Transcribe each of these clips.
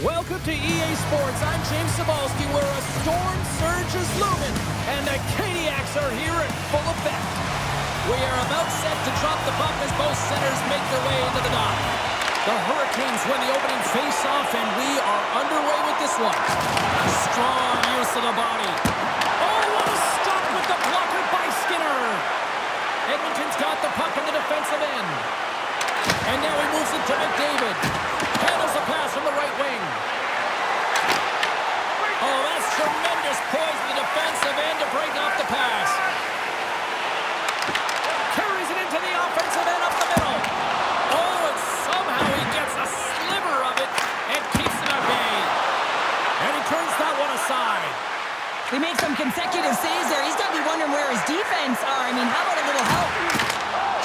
Welcome to EA Sports. I'm James Cebulski, where a storm surge is looming, and the Caniacs are here in full effect. We are about set to drop the puck as both centers make their way into the dock. The Hurricanes win the opening face-off, and we are underway with this one. Strong use of the body. Oh, what a stop with the blocker by Skinner. Edmonton's got the puck in the defensive end. And now he moves it to McDavid. Handles a pass from the right wing. Oh, that's tremendous poise in the defensive end to break off the pass. Carries it into the offensive end up the middle. Oh, and somehow he gets a sliver of it and keeps it at bay. And he turns that one aside. He makes some consecutive saves there. He's got to be wondering where his defense are. I mean, how about a little help?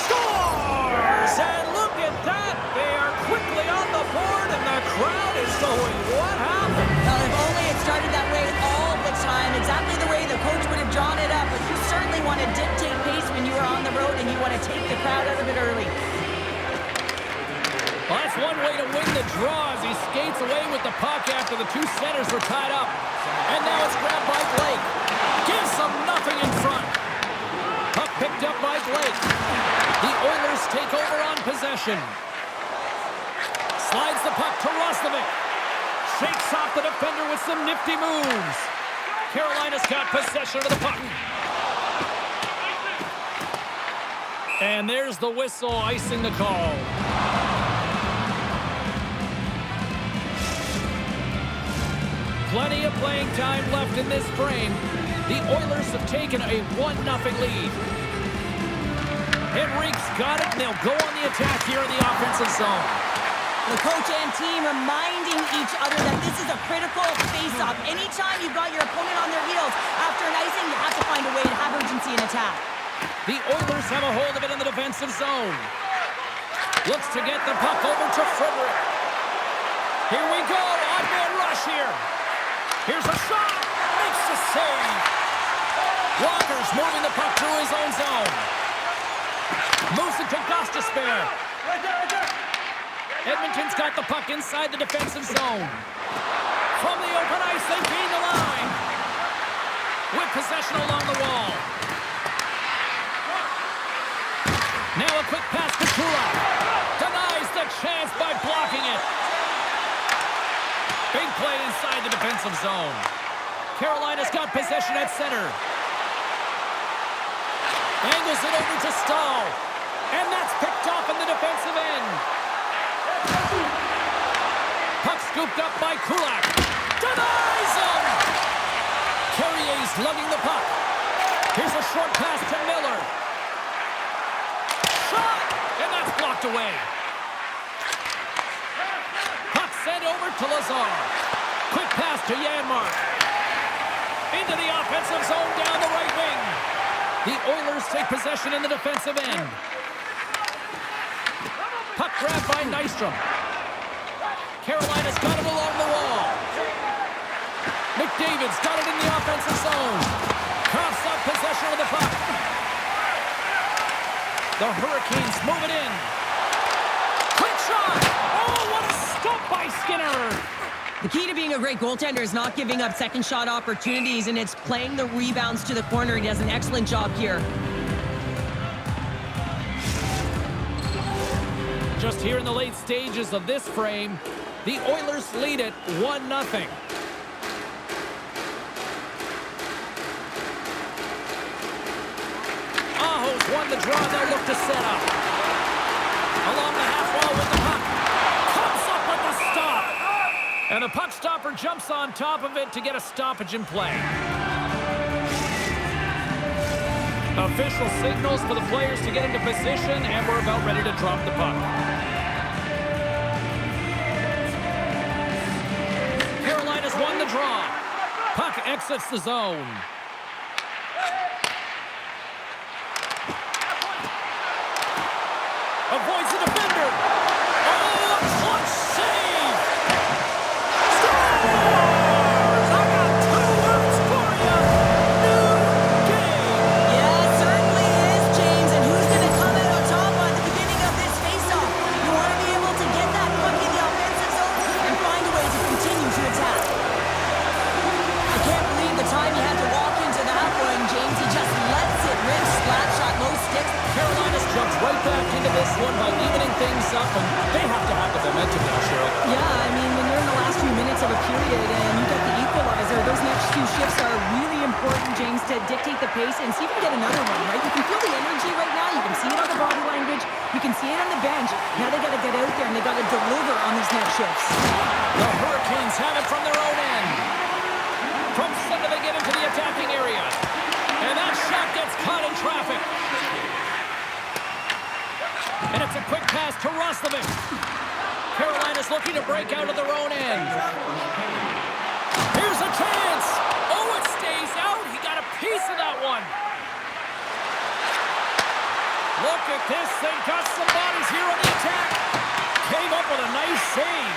Scores! And look at that. They are quickly on the board, and the crowd is going, what happened? Well, if only it started that way all the time, exactly the way the coach would have drawn it up. But you certainly want to dictate pace when you are on the road, and you want to take the crowd out of it early. Well, that's one way to win the draw as he skates away with the puck after the two centers were tied up. And now it's grabbed by Blake. Gives them nothing in front. Puck picked up by Blake. The Oilers take over on possession. Slides the puck to Roslovic. Shakes off the defender with some nifty moves. Carolina's got possession of the puck. And there's the whistle icing the call. Plenty of playing time left in this frame. The Oilers have taken a 1-0 lead. Henrique's got it, and they'll go on the attack here in the offensive zone. The coach and team reminding each other that this is a critical face-off. Anytime you've got your opponent on their heels after an icing, you have to find a way to have urgency in attack. The Oilers have a hold of it in the defensive zone. Looks to get the puck over to Frederick. Here we go, odd-man rush here. Here's a shot, makes the save. Walker's moving the puck through his own zone. Moves it to Gostisbehere. Edmonton's got the puck inside the defensive zone. From the open ice, they gain the line. With possession along the wall. Now a quick pass to Kulak. Denies the chance by blocking it. Big play inside the defensive zone. Carolina's got possession at center. Angles it over to Stahl. And that's picked off in the defensive end. Puck scooped up by Kulak. Denies him! Carrier's lugging the puck. Here's a short pass to Miller. Shot! And that's blocked away. Puck sent over to Lazar. Quick pass to Janmark. Into the offensive zone down the right wing. The Oilers take possession in the defensive end. Puck grabbed by Nystrom. Carolina's got it along the wall. McDavid's got it in the offensive zone. Coughs up possession of the puck. The Hurricanes move it in. Quick shot! Oh, what a stop by Skinner! The key to being a great goaltender is not giving up second shot opportunities, and it's playing the rebounds to the corner. He does an excellent job here. Just here in the late stages of this frame, the Oilers lead it 1-0. Aho's won the draw. They'll look to set up. Along the half wall with the puck. Comes up with the stop. And the puck stopper jumps on top of it to get a stoppage in play. Official signals for the players to get into position, and we're about ready to drop the puck. Carolina's won the draw. Puck exits the zone. Avoids the defender. Oh, a clutch save! Scores! I got two words for you. New game. Yeah, it certainly is, James. And who's going to come out on top at the beginning one by evening things up, and they have to have the momentum now, Cheryl. Yeah, I mean, when you're in the last few minutes of a period and you get the equalizer, those next few shifts are really important, James, to dictate the pace and see if you can get another one, right? You can feel the energy right now. You can see it on the body language. You can see it on the bench. Now they got to get out there and they got to deliver on these next shifts. The Hurricanes have it from their own end. From center, they get into the attacking area. And that shot gets caught in traffic. And it's a quick pass to Roslovic. Carolina's looking to break out of their own end. Here's a chance. Oh, it stays out. He got a piece of that one. Look at this. They got some bodies here on the attack. Came up with a nice save.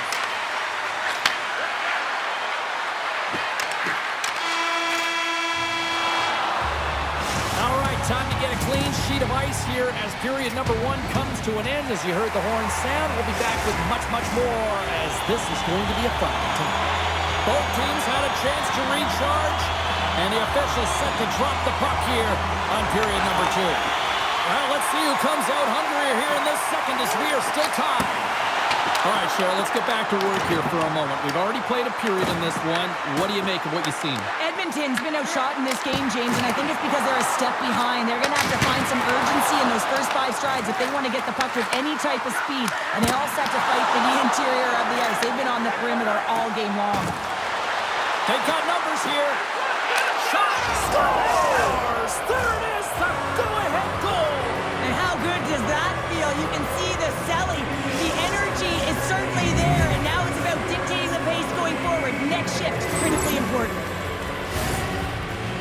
All right, time to get a clean sheet of ice here as period number 1 comes to an end. As you heard the horn sound, we'll be back with much, much more as this is going to be a fun one tonight. Both teams had a chance to recharge, and the officials set to drop the puck here on period number 2. Well, let's see who comes out hungrier here in this second as we are still tied. All right, Cheryl, let's get back to work here for a moment. We've already played a period in this one. What do you make of what you've seen? Edmonton's been outshot in this game, James, and I think it's because they're a step behind. They're going to have to find some urgency in those first 5 strides if they want to get the puck with any type of speed. And they all set to fight for the interior of the ice. They've been on the perimeter all game long. They've got numbers here. Shot scores! There it is, the go-ahead goal! And how good does that feel? You can see the selling. The energy is certainly there, and now it's about dictating the pace going forward. Next shift, critically important.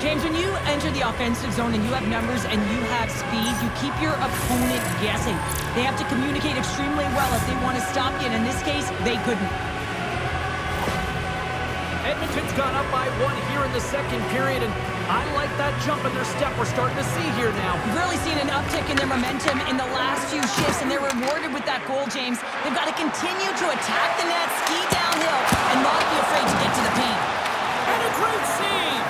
James, when you enter the offensive zone and you have numbers and you have speed, you keep your opponent guessing. They have to communicate extremely well if they want to stop you, and in this case, they couldn't. Edmonton's gone up by 1 here in the second period, and I like that jump in their step we're starting to see here now. We've really seen an uptick in their momentum in the last few shifts, and they're rewarded with that goal, James. They've got to continue to attack the net, ski downhill, and not be afraid to get to the paint. And a great save!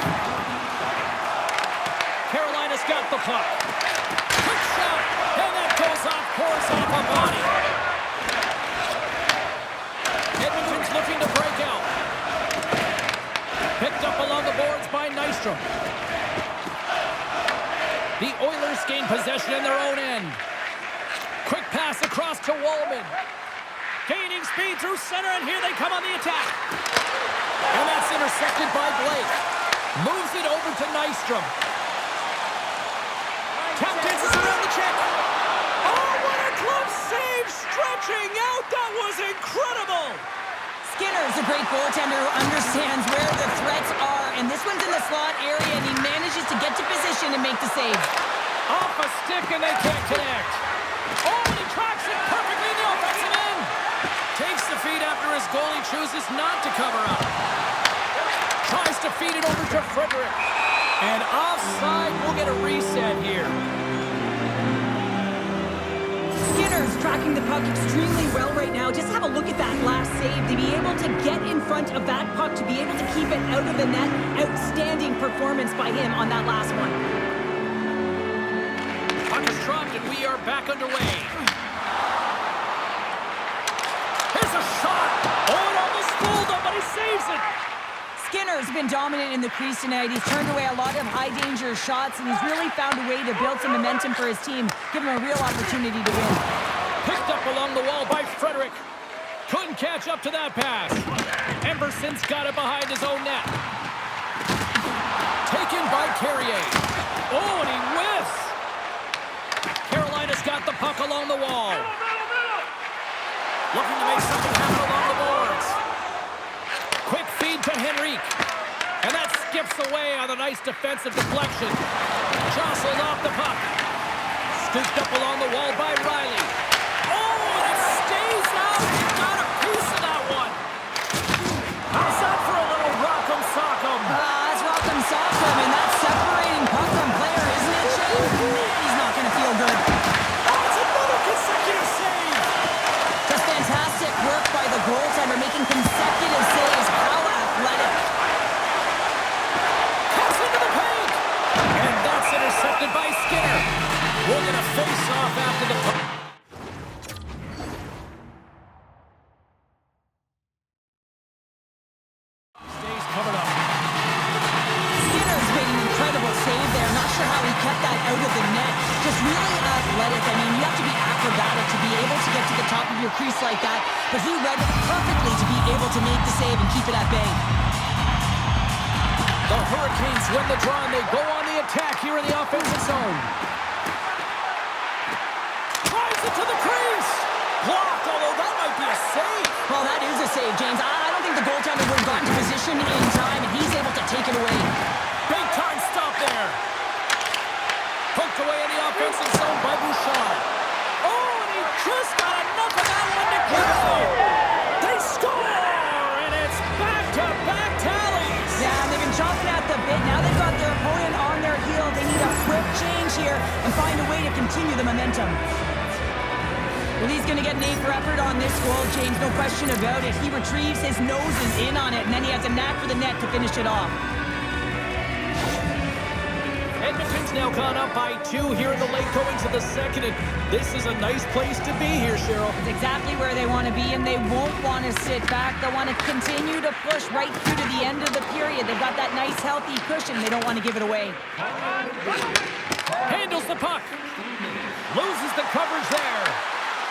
Carolina's got the puck. Quick shot, and that goes off course off a body. Edmonton's looking to break out. Picked up along the boards by Nystrom. The Oilers gain possession in their own end. Quick pass across to Wallman. Gaining speed through center, and here they come on the attack. And that's intercepted by Blake. Moves it over to Nystrom. Tap dances around the check. Oh, what a glove save! Stretching out, that was incredible! Skinner's a great goaltender who understands where the threats are, and this one's in the slot area, and he manages to get to position and make the save. Off a stick, and they can't connect. Oh, and he tracks it perfectly in the offensive end. Takes the feed after his goalie chooses not to cover up. Tries to feed it over to Frederick. And offside, we'll get a reset here. Skinner's tracking the puck extremely well right now. Just have a look at that last save. To be able to get in front of that puck, to be able to keep it out of the net, outstanding performance by him on that last one. Puck is dropped, and we are back underway. Here's a shot. Oh, it almost fooled him, but he saves it. Skinner's been dominant in the crease tonight. He's turned away a lot of high-danger shots, and he's really found a way to build some momentum for his team, give him a real opportunity to win. Picked up along the wall by Frederick. Couldn't catch up to that pass. Emerson's got it behind his own net. Taken by Carrier. Oh, and he whiffs. Carolina's got the puck along the wall. Looking to make something happen along the boards. Quick feed to Henrique. And that skips away on a nice defensive deflection. Jostled off the puck. Scooped up along the wall by Riley. Oh, and it stays out. He got a piece of that one. How's that for a little rock'em sock'em? That's rock'em sock'em, and that's separating puck from player, isn't it, Shane? He's not going to feel good. Oh, it's another consecutive save. Just fantastic work by the goaltender, making consecutive saves. How athletic. Cuts into the paint. And that's intercepted by Skinner. We'll get a face-off after the puck. of the net. Just really athletic. I mean, you have to be acrobatic to be able to get to the top of your crease like that. But he read it perfectly to be able to make the save and keep it at bay. The Hurricanes win the draw, and they go on the attack here in the offensive zone. Drives it to the crease. Blocked, although that might be a save. Well, that is a save, James. I don't think the goaltender would have gotten to position in time, and he's able to take it away. Big time stop there. Poked away in the offensive zone by Bouchard. Oh, and he just got enough of that one to go. They score, and it's back-to-back tallies. Yeah, they've been chomping at the bit. Now they've got their opponent on their heel. They need a quick change here and find a way to continue the momentum. Well, he's going to get an A for effort on this goal, James, no question about it. He retrieves, his nose is in on it, and then he has a knack for the net to finish it off. Edmonton's now gone up by 2 here in the late goings of the second, and this is a nice place to be here, Cheryl. It's exactly where they want to be, and they won't want to sit back. They want to continue to push right through to the end of the period. They've got that nice, healthy cushion. They don't want to give it away. Handles the puck. Loses the coverage there.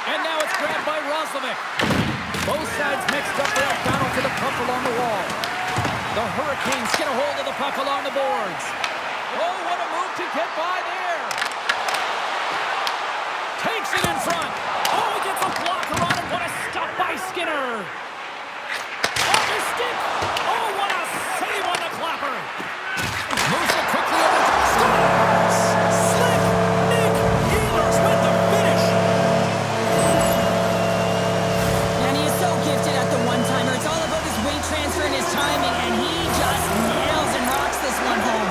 And now it's grabbed by Roslovic. Both sides mixed up there, battle for the puck along the wall. The Hurricanes get a hold of the puck along the boards. Oh, what a move to get by there. Takes it in front. Oh, he gets a blocker on it. What a stop by Skinner. Off his stick. Oh, what a save on the clapper. Moves it quickly over. Scores! Slick Nick Ehlers with the finish. And he is so gifted at the one-timer. It's all about his weight transfer and his timing, and he just nails and rocks this one home.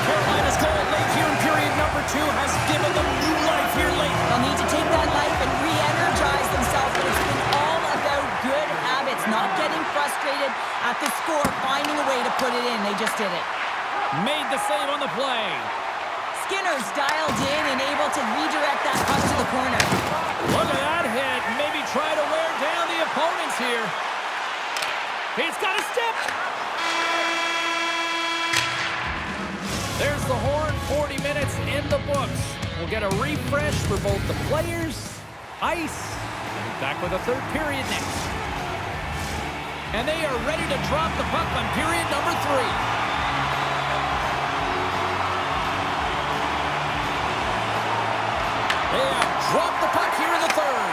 Carolina's goal late here in period number 2 has given them new life here late. They'll need to take that life and re-energize themselves, but it's been all about good habits, not getting frustrated at the score, finding a way to put it in. They just did it. Made the save on the play. Skinner's dialed in and able to redirect that puck to the corner. Look at that hit. Maybe try to wear down the opponents here. He's got a step. There's the horn. 40 minutes in the books. We'll get a refresh for both the players, ice, and be back with a third period next. And they are ready to drop the puck on period number 3. They have dropped the puck here in the third.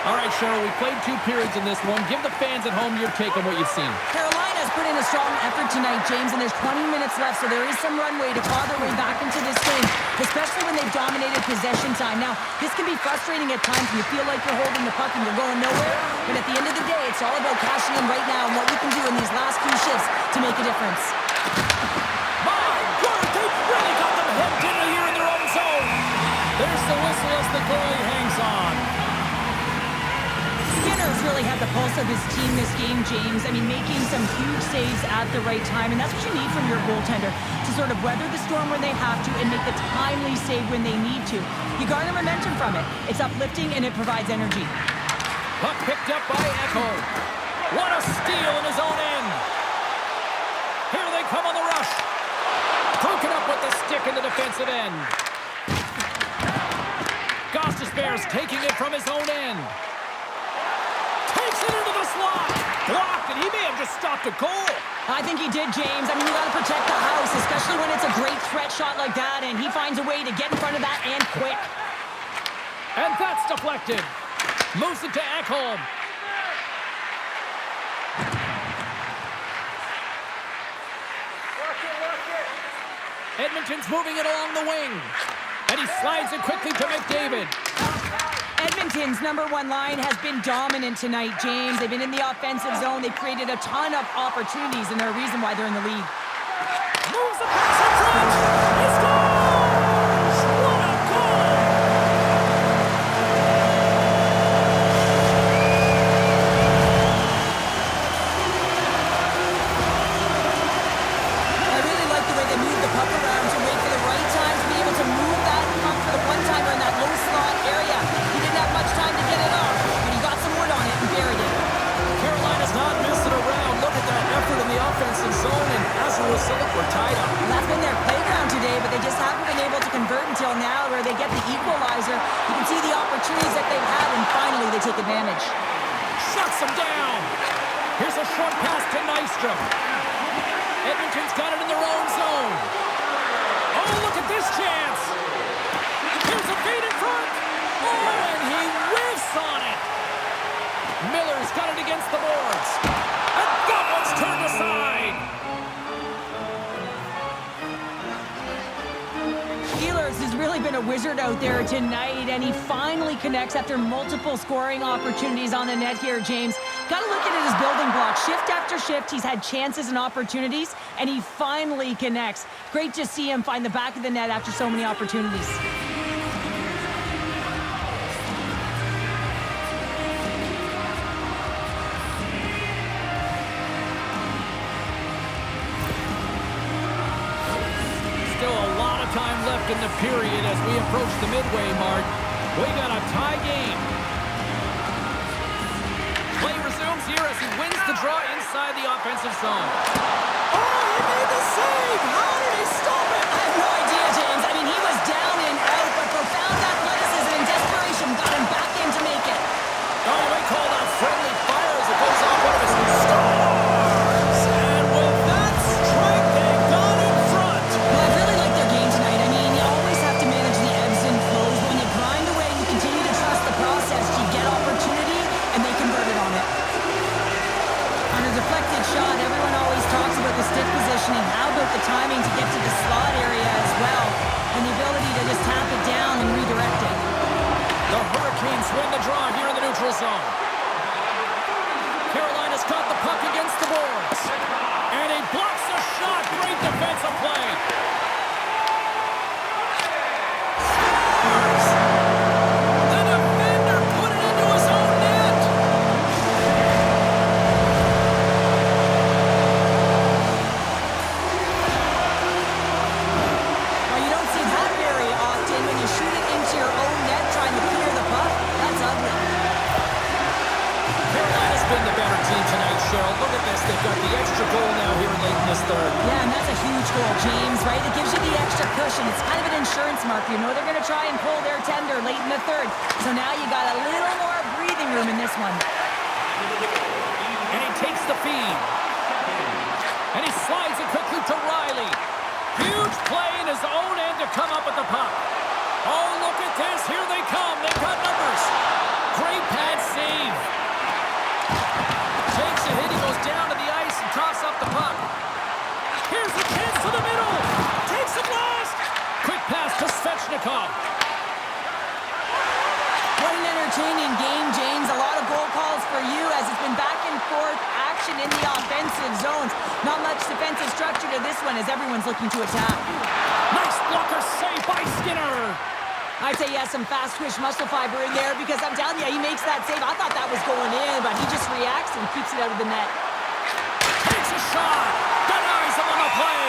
All right, Cheryl, we played 2 periods in this one. Give the fans at home your take on what you've seen. Carolina's put in a strong effort tonight, James, and there's 20 minutes left, so there is some runway to claw their way back into this game, especially when they've dominated possession time. Now, this can be frustrating at times when you feel like you're holding the puck and you're going nowhere, but at the end of the day, it's all about cashing in right now and what you can do in these last few shifts to make a difference. My word, they've really got them hemmed in here in their own zone. There's the whistle as the goalie hangs on. Skinner's really had the pulse of his team this game, James. I mean, making some huge saves at the right time, and that's what you need from your goaltender, to sort of weather the storm when they have to and make the timely save when they need to. You garner momentum from it. It's uplifting and it provides energy. Puck picked up by Echo. What a steal in his own end. Here they come on the rush. Broken up with the stick in the defensive end. Gostisbehere's taking it from his own end. Takes it into the slot. Blocked, and he may have just stopped a goal. I think he did, James. I mean, you got to protect the house, especially when it's a great threat shot like that, and he finds a way to get in front of that and quick. And that's deflected. Moves it to Ekholm. Edmonton's moving it along the wing. And he slides it quickly to McDavid. Edmonton's number 1 line has been dominant tonight, James. They've been in the offensive zone. They've created a ton of opportunities, and they're a reason why they're in the lead. Moves the pass in front. He scores! What a goal! I really like the way they move the puck around to wait for the right time to be able to move that puck for the one-timer in that low slot area. He didn't have much time to get it off, but he got some wood on it and buried it. Carolina's not messing around. Look at that effort in the the whistle. We're tied up. Well, that's been their playground today, but they just haven't been able to convert until now where they get the equalizer. You can see the opportunities that they've had, and finally they take advantage. Shuts them down. Here's a short pass to Nystrom. Edmonton's got it in their own zone. Oh, look at this chance. Here's a feed in front. Oh, and he whiffs on it. Miller's got it against the boards. And that one's turned aside. Steelers has really been a wizard out there tonight, and he finally connects after multiple scoring opportunities on the net here, James. Got to look at it as building blocks. Shift after shift, he's had chances and opportunities, and he finally connects. Great to see him find the back of the net after so many opportunities. Time left in the period as we approach the midway mark. We got a tie game. Play resumes here as he wins the draw inside the offensive zone. Oh, he made the save! How did he stop it? I have no idea, James. I mean, he was down and out, but profound athleticism and desperation got him back in to make it. Oh, they call that friendly fire as it goes off one of his stars. And with that strike, they got in front. Well, I really like their game tonight. I mean, you always have to manage the ebbs and flows. When you grind away, you continue to trust the process. You get opportunity, and they converted on it. On a deflected shot, everyone always talks about the stick positioning. How about the timing to get to the slot area as well? And the ability to just tap it down and redirect it. The Hurricanes win the draw here in the neutral zone. Carolina's got the puck against the boards. And he blocks a shot. Great defensive play. Scores! The defender put it into his own net. Well, you don't see that very often when you shoot it into your own net trying to clear the puck. That's ugly. Carolina's been the better team tonight, Cheryl. Look at this. They've got the extra goal now here late in this third. Yeah, and that's a huge goal, James, right? It gives you the extra cushion. It's kind of an insurance mark. You know they're going to try and pull their tender late in the third. So now you got a little more breathing room in this one. And he takes the feed. And he slides it quickly to Riley. Huge play in his own end to come up with the puck. Oh, look at this. Here they come. They've got numbers. Great pad save. Takes a hit. He goes down to the ice and tosses up the puck. Here's the chance to the middle. Takes the blast. Quick pass to Svechnikov. What an entertaining game, James. A lot of goal calls for you as it's been back and forth action in the offensive zones. Not much defensive structure to this one as everyone's looking to attack. Nice blocker save by Skinner. I'd say he has some fast twitch muscle fiber in there because I'm telling you, he makes that save. I thought that was going in, but he just reacts and keeps it out of the net. Takes a shot. Denies him on the play.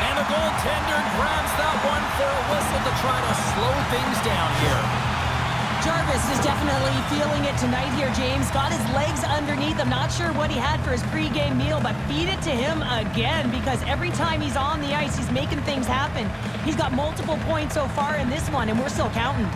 And the goaltender grabs that one for a whistle to try to slow things down here. Jarvis is definitely feeling it tonight here, James. Got his legs underneath. I'm not sure what he had for his pregame meal, but feed it to him again because every time he's on the ice, he's making things happen. He's got multiple points so far in this one, and we're still counting.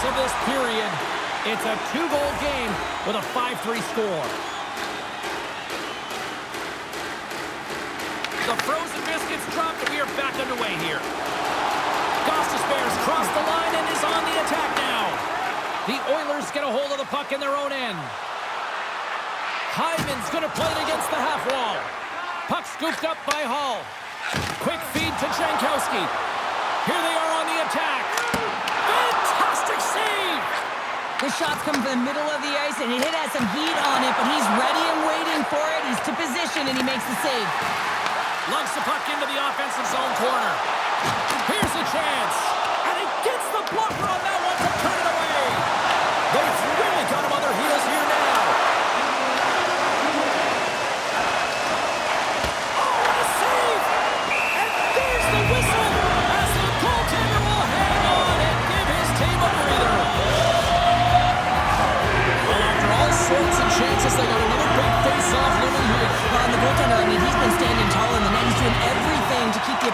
Of this period, it's a 2-goal game with a 5-3 score. The frozen biscuits dropped, and we are back underway here. Gostis Bears cross the line and is on the attack now. The Oilers get a hold of the puck in their own end. Hyman's going to play it against the half wall. Puck scooped up by Hall. Quick feed to Jankowski. Here they are on the attack. Fantastic save! The shots come from the middle of the ice, and it has some heat on it, but he's ready and waiting for it. He's to position, and he makes the save. Lugs the puck into the offensive zone corner. Here's a chance. And he gets the blocker on that one to turn it away. They've really got him on their heels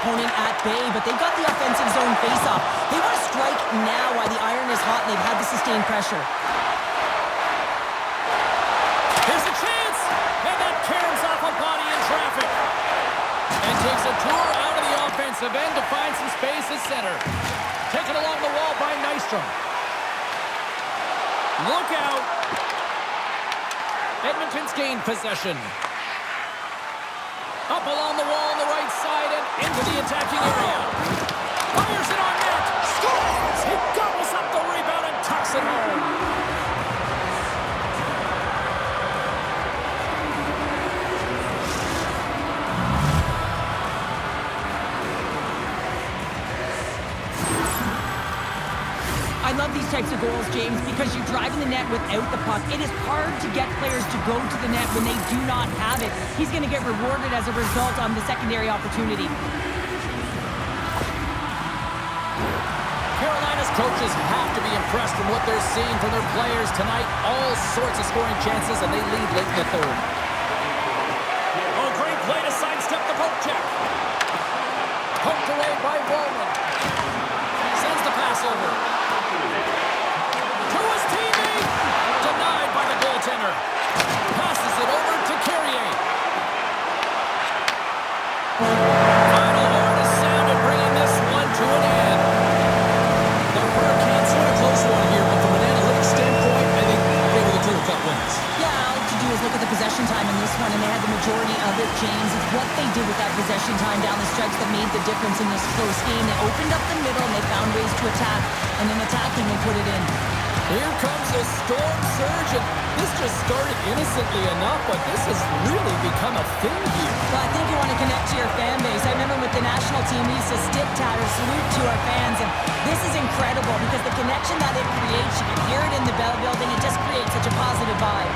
opponent at bay, but they've got the offensive zone face-off. They want to strike now while the iron is hot and they've had the sustained pressure. Here's a chance! And that caroms off a body in traffic. And takes a tour out of the offensive end to find some space at center. Taken along the wall by Nystrom. Look out! Edmonton's gained possession. Up along the wall on the right side and into the attacking area. Fires it on net. Scores! He gobbles up the rebound and tucks it home. I love these types of goals, James, because you're driving the net without the puck. It is hard to get players to go to the net when they do not have it. He's going to get rewarded as a result on the secondary opportunity. Carolina's coaches have to be impressed from what they're seeing from their players tonight. All sorts of scoring chances, and they lead late in the third. Oh, great play to sidestep the poke check. Poked away by Bowman. Sends the pass over. To his teammate. Denied by the goaltender. Passes it over to Carrier. Final horn is sounded, bringing this one to an end. The Hurricanes win a close one here, but from an analytics standpoint, I think they were the clear-cut winners. Yeah, all to do is look at the possession time in this one, and they had the majority of it, James. It's what they did with that possession time down the stretch that made the difference in this close game. They opened up the middle, and they found ways to attack, and in attacking, they put it in. Here comes a storm surge, and this just started innocently enough, but this has really become a thing here. Well, I think you want to connect to your fan base. I remember with the national team, we used to stick tat or salute to our fans, and this is incredible because the connection that it creates, you can hear it in the Bell building, it just creates such a positive vibe.